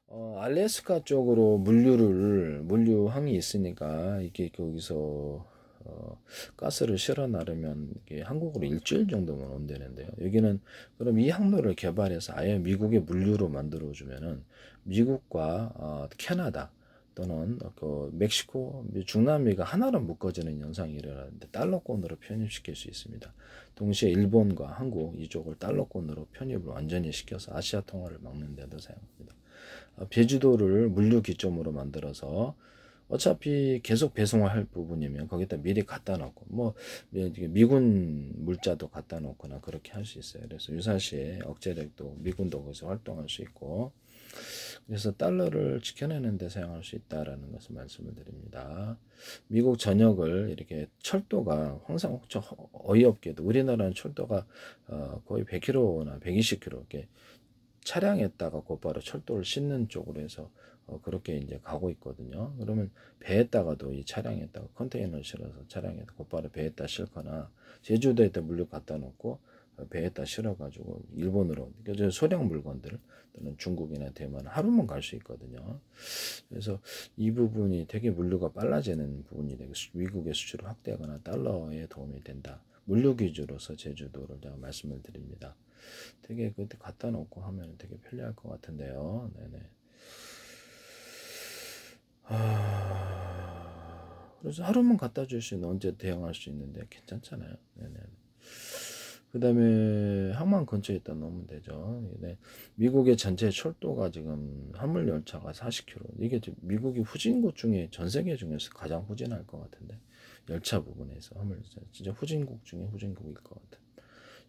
알래스카 쪽으로 물류항이 있으니까 이게 거기서 가스를 실어 나르면 이게 한국으로 일주일 정도면 온다는데요. 여기는 그럼 이 항로를 개발해서 아예 미국의 물류로 만들어 주면은 미국과 캐나다 또는 그 멕시코, 중남미가 하나로 묶어지는 현상이 일어나는데 달러권으로 편입시킬 수 있습니다. 동시에 일본과 한국 이쪽을 달러권으로 편입을 완전히 시켜서 아시아 통화를 막는 데도 사용합니다. 제주도를 물류 기점으로 만들어서 어차피 계속 배송을 할 부분이면 거기다 미리 갖다 놓고 뭐 미군 물자도 갖다 놓거나 그렇게 할 수 있어요. 그래서 유사시에 억제력도 미군도 거기서 활동할 수 있고 그래서 달러를 지켜내는 데 사용할 수 있다라는 것을 말씀을 드립니다. 미국 전역을 이렇게 철도가 항상 어이없게도 우리나라는 철도가 거의 100km나 120km 이렇게 차량에다가 곧바로 철도를 싣는 쪽으로 해서 그렇게 이제 가고 있거든요. 그러면 배에다가도 이 차량에다가 컨테이너를 실어서 차량에다 곧바로 배에다 싣거나 제주도에다 물류 갖다 놓고 배에다 실어가지고 일본으로 그러니까 소량 물건들 또는 중국이나 대만 하루만 갈 수 있거든요. 그래서 이 부분이 되게 물류가 빨라지는 부분이 되고 미국의 수출을 확대하거나 달러에 도움이 된다. 물류 기주로서 제주도를 제가 말씀을 드립니다. 되게 그때 갖다 놓고 하면 되게 편리할 것 같은데요. 네네. 그래서 하루만 갖다 줄 수 있는 언제 대응할 수 있는데 괜찮잖아요. 네네. 그 다음에 항만 근처에 있다 놓으면 되죠. 네. 미국의 전체 철도가 지금 화물 열차가 40km. 이게 미국이 후진국 중에 전 세계 중에서 가장 후진할 것 같은데 열차 부분에서 화물 열차 진짜 후진국 중에 후진국일 것 같아.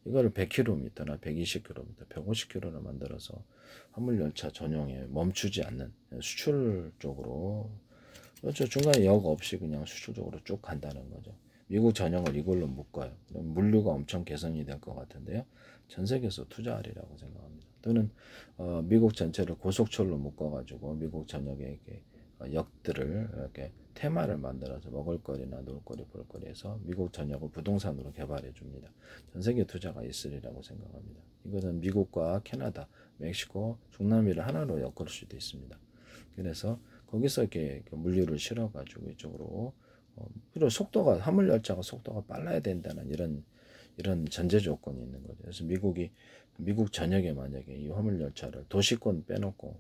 이거를 100km나 120km, 150km를 만들어서 화물열차 전용에 멈추지 않는 수출 쪽으로 그렇죠. 중간에 역 없이 그냥 수출 쪽으로 쭉 간다는 거죠. 미국 전역을 이걸로 묶어요. 그럼 물류가 엄청 개선이 될 것 같은데요. 전 세계에서 투자하리라고 생각합니다. 또는 미국 전체를 고속철로 묶어가지고 미국 전역에 이렇게 역들을 이렇게 테마를 만들어서 먹을거리나 놀거리, 볼거리에서 미국 전역을 부동산으로 개발해 줍니다. 전 세계 투자가 있으리라고 생각합니다. 이것은 미국과 캐나다, 멕시코, 중남미를 하나로 엮을 수도 있습니다. 그래서 거기서 이렇게 물류를 실어가지고 이쪽으로 그리고 속도가 화물 열차가 속도가 빨라야 된다는 이런 전제 조건이 있는 거죠. 그래서 미국 전역에 만약에 이 화물 열차를 도시권 빼놓고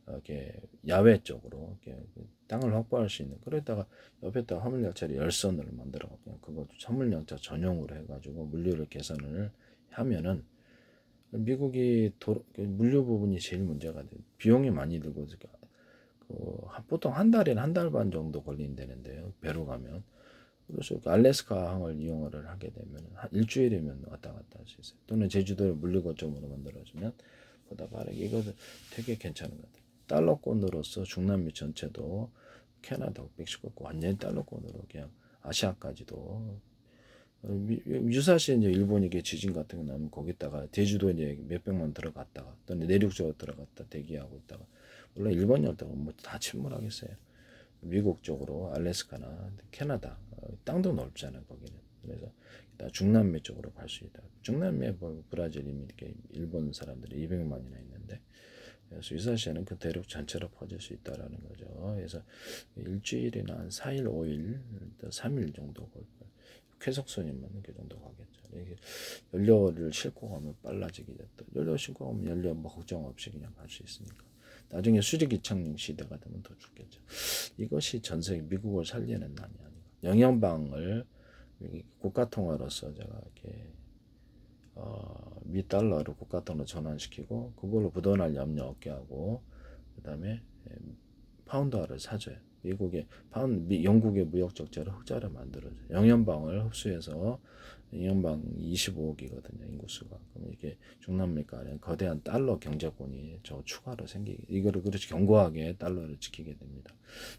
이렇게 야외 쪽으로 이렇게 땅을 확보할 수 있는 그러다가 옆에다가 화물 열차를 열선을 만들어 갖고 그것도 화물 열차 전용으로 해가지고 물류를 개선을 하면은 미국이 물류 부분이 제일 문제가 돼. 비용이 많이 들고 보통 한 달에는 한 달 반 정도 걸린다는데요. 배로 가면. 그래서 알래스카 항을 이용을 하게 되면 한 일주일이면 왔다 갔다 할 수 있어요. 또는 제주도를 물류 거점으로 만들어주면 보다 빠르게 이것은 되게 괜찮은 것 같아요. 달러권으로서 중남미 전체도 캐나다, 멕시코 완전히 달러권으로 그냥 아시아까지도 유사시 이제 일본이 지진 같은 거 나면 거기다가 제주도 이제 몇백만 들어갔다가 또는 내륙적으로 들어갔다 대기하고 있다가 물론 일본이었다고 뭐 다 침몰하겠어요. 미국 쪽으로 알래스카나 캐나다 땅도 넓잖아요 거기는. 그래서 중남미 쪽으로 갈 수 있다. 중남미에 뭐 브라질 이미 이렇게 일본 사람들이 200만이나 있는데 그래서 유사시에는 그 대륙 전체로 퍼질 수 있다라는 거죠. 그래서 일주일이나 한 4일, 5일, 3일 정도 걸 거예요. 쾌속선이면 그 정도 가겠죠. 이게 연료를 싣고 가면 빨라지게 됐다. 연료 싣고 가면 연료 뭐 걱정 없이 그냥 갈 수 있으니까. 나중에 수직이착륙 시대가 되면 더 좋겠죠. 이것이 전 세계 미국을 살리는 난이 아니고 영연방을 국가통화로서 제가 이렇게 미 달러를 국가통화로 전환시키고 그걸로 부도날 염려 없게 하고 그 다음에 파운드화를 사줘요. 영국의 무역 적자를 흑자를 만들어줘요. 영연방을 흡수해서 영연방 25억이거든요 인구수가. 그럼 이게 중남미가 거대한 달러 경제권이 저 추가로 생기게 이거를 그렇게 견고하게 달러를 지키게 됩니다.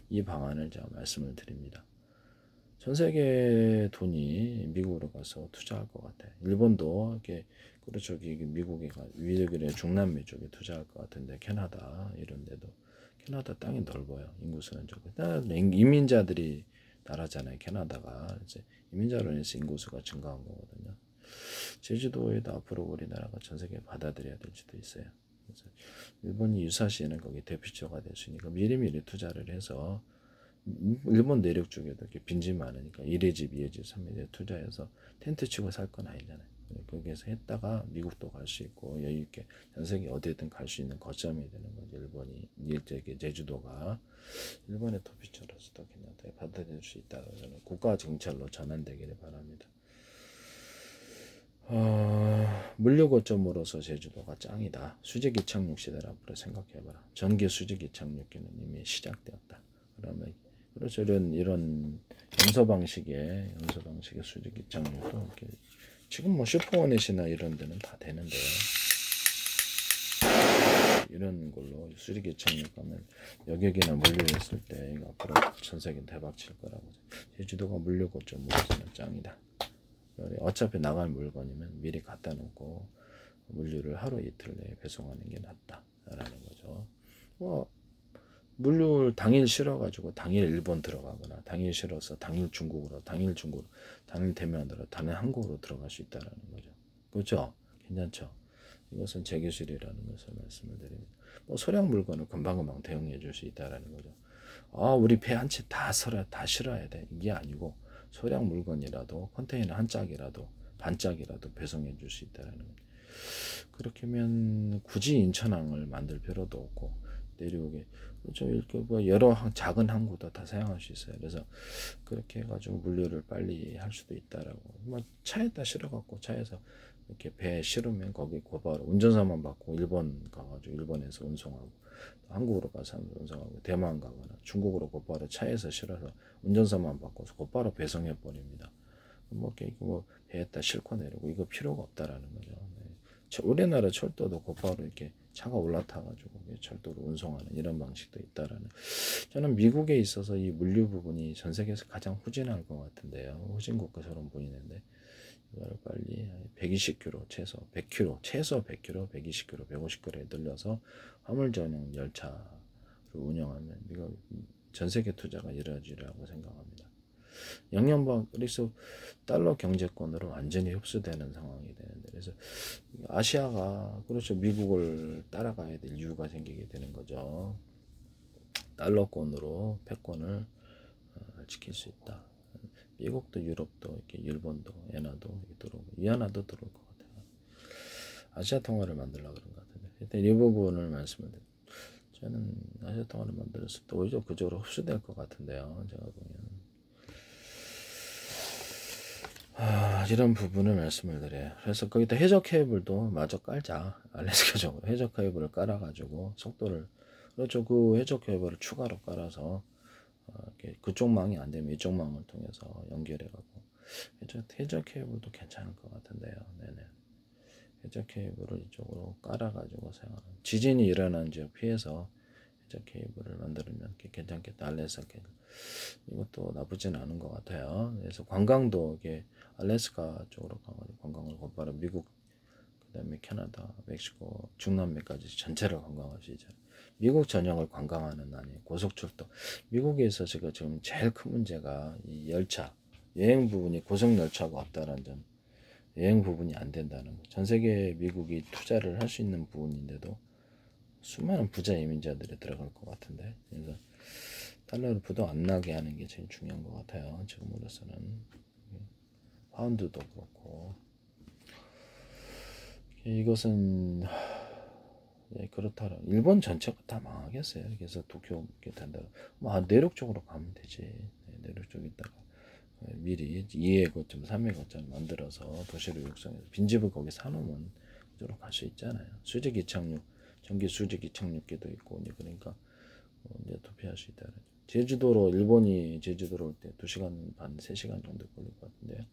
이 방안을 제가 말씀을 드립니다. 전 세계 돈이 미국으로 가서 투자할 것 같아요. 일본도 이렇게 그렇죠. 미국에 위력이래 중남미 쪽에 투자할 것 같은데 캐나다 이런 데도 캐나다 땅이 넓어요. 인구수는 적고 이민자들이 나라잖아요. 캐나다가 이제 이민자로 인해서 인구수가 증가한 거거든요. 제주도에도 앞으로 우리나라가 전 세계에 받아들여야 될 수도 있어요. 그래서 일본이 유사시에는 거기 대표처가 됐으니까 미리미리 투자를 해서 일본 내륙 쪽에도 이렇게 빈집 많으니까 1회 집, 2회 집, 3회 집 투자해서 텐트 치고 살 건 아니잖아요. 거기에서 했다가 미국도 갈 수 있고 여유 있게 전 세계 어디든 갈 수 있는 거점이 되는 거죠. 일본이 일제기 제주도가 일본의 도피처로서도 괜찮다 받아들일 수 있다고 저는 국가 정찰로 전환되기를 바랍니다. 물류 거점으로서 제주도가 짱이다. 수직이 착륙 시대를 앞으로 생각해봐라. 전기 수직이 착륙기는 이미 시작되었다. 그러면 그렇죠. 이런 연소 방식의 수직이 착륙도 이렇게 지금 뭐 슈퍼원넷이나 이런 데는 다 되는데요. 이런 걸로 수직이 착륙하면 여객이나 물류했을 때 이거 앞으로 전 세계 대박 칠 거라고. 제주도가 물류 거점으로서는 짱이다. 어차피 나갈 물건이면 미리 갖다 놓고 물류를 하루 이틀 내에 배송하는 게 낫다라는 거죠. 뭐 물류를 당일 실어가지고 당일 일본 들어가거나 당일 실어서 당일 중국으로 당일 대만으로 당일 한국으로 들어갈 수 있다라는 거죠. 그렇죠? 괜찮죠? 이것은 제 기술이라는 것을 말씀을 드립니다. 뭐 소량 물건을 금방금방 대응해 줄 수 있다라는 거죠. 우리 배 한 채 다 실어야 돼. 이게 아니고 소량 물건이라도 컨테이너 한 짝이라도 반 짝이라도 배송해 줄 수 있다는 거예요. 그렇게 하면 굳이 인천항을 만들 필요도 없고 내륙에 그렇죠. 이렇게 뭐 여러 작은 항구도 다 사용할 수 있어요. 그래서 그렇게 해가지고 물류를 빨리 할 수도 있다라고. 뭐 차에다 실어갖고 차에서 이렇게 배에 실으면 거기 곧바로 운전사만 받고 일본 가가지고 일본에서 운송하고 한국으로 가서 운송하고 대만 가거나 중국으로 곧바로 차에서 실어서 운전사만 받고 곧바로 배송해 버립니다. 뭐 배에다 싣고 내리고 이거 필요가 없다라는 거죠. 네. 우리나라 철도도 곧바로 이렇게 차가 올라타가지고 철도로 운송하는 이런 방식도 있다라는. 저는 미국에 있어서 이 물류 부분이 전 세계에서 가장 후진할 것 같은데요. 후진국가처럼 보이는데 이걸 빨리 120km 최소 100km 최소 100km 120km 150km에 늘려서 화물 전용 열차를 운영하면 이거 전 세계 투자가 이루어지리라고 생각합니다. 영연방 그래서 달러 경제권으로 완전히 흡수되는 상황이 되는데 그래서 아시아가 그렇죠 미국을 따라가야 될 이유가 생기게 되는 거죠. 달러권으로 패권을 지킬 수 있다. 미국도 유럽도 이렇게 일본도 엔화도 들어오고 위안화도 들어올 것 같아요. 아시아 통화를 만들려고 그런 것 같은데 일단 이 부분을 말씀을 드립니다. 저는 아시아 통화를 만들었을 때 오히려 그쪽으로 흡수될 것 같은데요. 제가 보면 이런 부분을 말씀을 드려요. 그래서 거기다 해저 케이블도 마저 깔자. 알래스카적으로 해저 케이블을 깔아가지고 속도를 그렇죠. 그 해저 케이블을 추가로 깔아서 그쪽 망이 안 되면 이쪽 망을 통해서 연결해가고 해저 케이블도 괜찮을 것 같은데요. 네네. 해저 케이블을 이쪽으로 깔아가지고 사용하는 지진이 일어난 지역 피해서 해저 케이블을 만들면 괜찮겠다. 알래스카 이것도 나쁘진 않은 것 같아요. 그래서 관광도 이게 알래스카 쪽으로 가가지고 관광을 곧바로 미국 그다음에 캐나다, 멕시코, 중남미까지 전체를 관광할 수 있잖아요. 미국 전역을 관광하는 아니 고속철도 미국에서 지금 제일 큰 문제가 이 열차 여행 부분이 고속 열차가 없다는 점 여행 부분이 안 된다는 거. 전 세계 미국이 투자를 할 수 있는 부분인데도 수많은 부자 이민자들이 들어갈 것 같은데 그래서 달러를 부도 안 나게 하는 게 제일 중요한 것 같아요. 지금으로서는 파운드도 그렇고 이것은 그렇더라. 일본 전체가 다 망하겠어요. 그래서 도쿄 된다. 뭐 내륙 쪽으로 가면 되지. 내륙 쪽 있다가 미리 2회 거점, 3회 거점 만들어서 도시를 육성해서 빈집을 거기 사놓으면 그쪽으로 갈 수 있잖아요. 수직 이착륙, 전기 수직 이착륙기도 있고 그러니까 이제 도피할 수 있다. 제주도로 일본이 제주도로 올 때 2시간 반, 3시간 정도 걸릴 것 같은데요.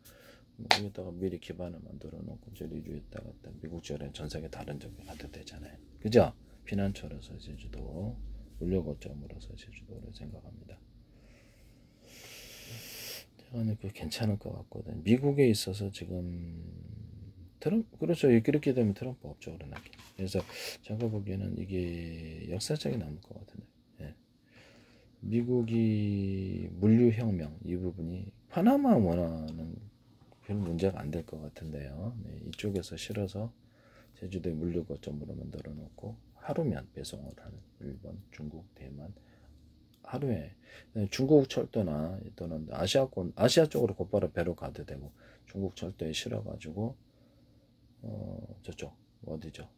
거기다가 미리 기반을 만들어 놓고 제주도에다가 미국 지역에 전 세계 다른 쪽에 가도 되잖아요. 그죠? 피난처로서 제주도, 물류 거점으로서 제주도를 생각합니다. 저는 그 괜찮을 것 같거든요. 미국에 있어서 지금 그렇죠. 그렇게 되면 트럼프 없죠. 그래서 제가 보기에는 이게 역사적이 남을 것 같은데. 예. 미국이 물류혁명 이 부분이 파나마 원화는 별 문제가 안 될 것 같은데요. 네, 이쪽에서 실어서 제주도의 물류 거점으로 만들어 놓고 하루면 배송을 하는 일본, 중국, 대만 하루에 중국 철도나 또는 아시아 쪽으로 곧바로 배로 가도 되고 중국 철도에 실어가지고 저쪽 어디죠?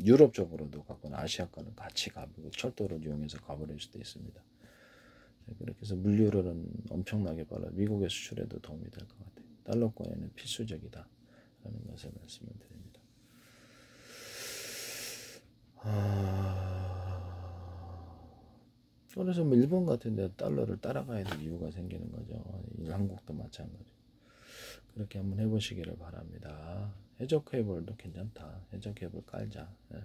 유럽 쪽으로도 가거나 아시아과는 같이 가고 철도를 이용해서 가버릴 수도 있습니다. 그렇게 해서 물류를 엄청나게 빨라 미국에 수출에도 도움이 될 것 같아요. 달러권에는 필수적이다 라는 것을 말씀을 드립니다. 그래서 뭐 일본 같은 데 달러를 따라가야 될 이유가 생기는 거죠. 한국도 마찬가지. 그렇게 한번 해보시기를 바랍니다. 해적 케이블도 괜찮다. 해적 케이블 깔자. 예.